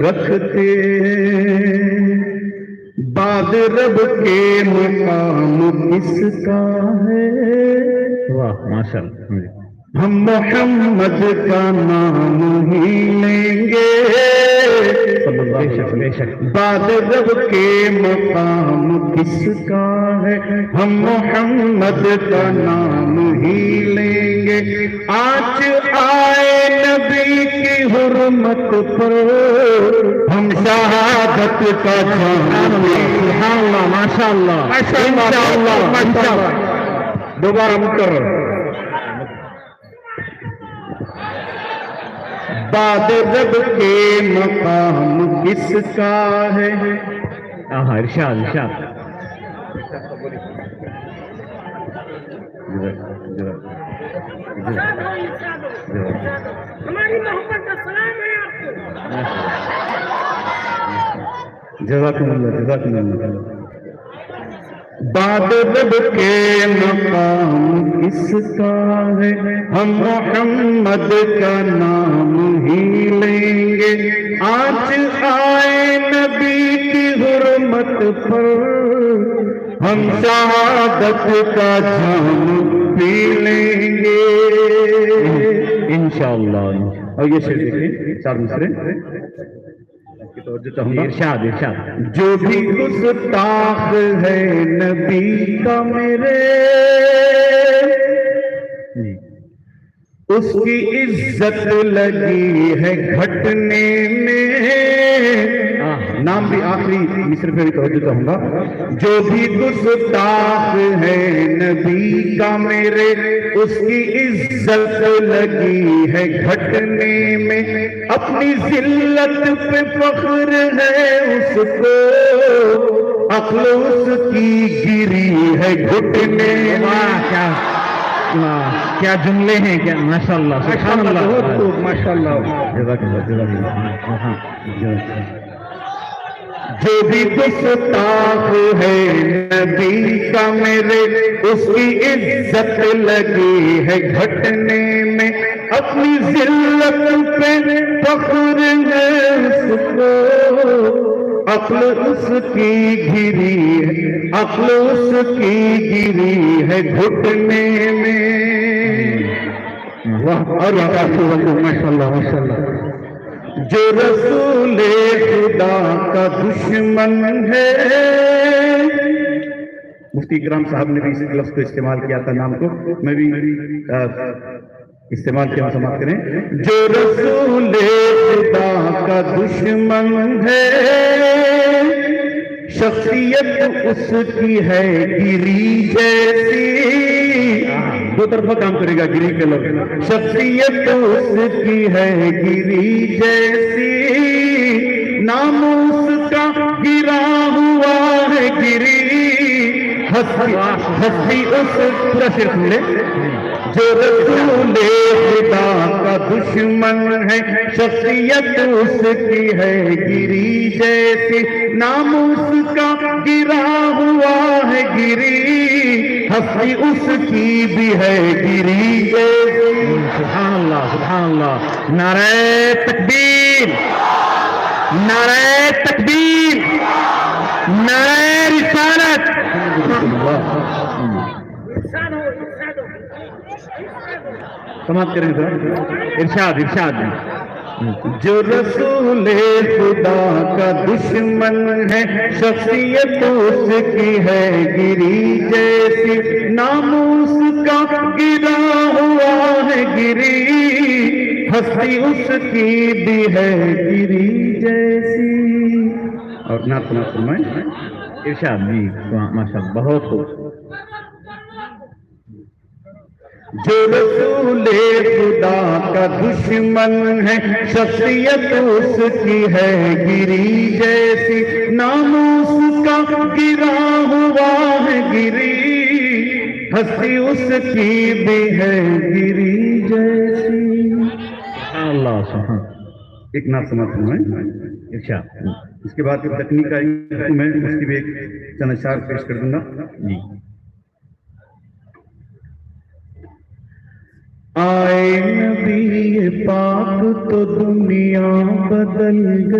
رکھتے بعد رب کے مقام کس کا ہے؟ واہ ماشاء اللہ. ہم محمد کا نام ہی لیں گے بے شک بعد رب کے مقام کس کا ہے؟ ہم محمد کا نام ہی لیں گے. آج آئے نبی کی حرمت پر ہم شہادت کا جام سبحان اللہ ماشاء اللہ انشاءاللہ. دوبارہ مکرر. بعد رب کے مقام کس کا ہے؟ ارشاد ارشاد. ہماری محبت کا سلام ہے آپ کو. جزاکم اللہ جزاکم اللہ. بعد رب کے مقام کس کا ہے؟ ہم محمد کا نام ہی لیں گے. آج آئے نبی کی حرمت پر ہم شہادت کا جام پی لیں گے انشاءاللہ. اور یہ شعر دیکھیں 4 مصرے کی توجہ چاہوں گا. ارشاد ارشاد. جو بھی گستاخ ہے نبی کا میرے اس کی عزت لگی ہے گھٹنے میں. نام بھی آخری مصر پہ بھی توجہ چاہوں گا. جو بھی گستاخ ہے نبی کا میرے اس کی عزت لگی ہے گھٹنے میں. اپنی ذلت پہ فخر ہے اس کو عقل اس کی گری ہے گھٹنے میں. کیا جملے ہیں کیا ماشاء اللہ سبحان اللہ. بہت خوب ماشاء اللہ. جزاک اللہ جزاک اللہ. جو بھی گستاخ ہے نبی کا میرے اس کی عزت لگی ہے گھٹنے میں. اپنی ذلت پہ فخر ہے اس کو عقل اس کی گری ہے عقل اس کی گری ہے گھٹنے میں. اور ماشاء اللہ ماشاء اللہ. جو رسول خدا کا دشمن ہے. مفتی کرام صاحب نے بھی اس لفظ کو استعمال کیا تھا نام کو میں بھی استعمال کیا سماعت کریں. جو رسول خدا کا دشمن ہے شخصیت اس کی ہے گری جیسی. 2 طرفہ کام کرے گا گری کے لفظ. شخصیت اس کی ہے گری جیسی نام اس کا گرا ہوا ہے گری. ہستی اس پورا شعر سن لے. جو رسول خدا کا دشمن ہے شخصیت اس کی ہے گری جیسی نام اس کا گرا ہوا ہے گری. ہستی اس کی بھی ہے گری جیسی. سبحان اللہ سبحان اللہ. نعرہ تکبیر نعرہ تکبیر نعرہ رسالت. سماعت کریں سر. ارشاد ارشاد. جو رسول خدا کا دشمن ہے شخصیت اس کی ہے گری جیسی نام اس کا گرا ہوا ہے گری. ہستی اس کی بھی ہے گری جیسی. اور نعت سماعت فرمائیں. ارشاد جی ماشاء اللہ بہت خوب. جو رسول خدا کا دشمن ہے شخصیت اس کی ہے گری جیسی نام اس کا گرا ہوا ہے گری. ہستی اس کی بھی ہے گری جیسی. اللہ سبحان. ایک نعت سماعت فرمائیں. ارشاد. اس کے بعد تکنیک آئی میں اس کی بھی ایک چند اشعار پیش کر دوں گا. جی. آئے نبی پاک تو دنیا بدل گئی.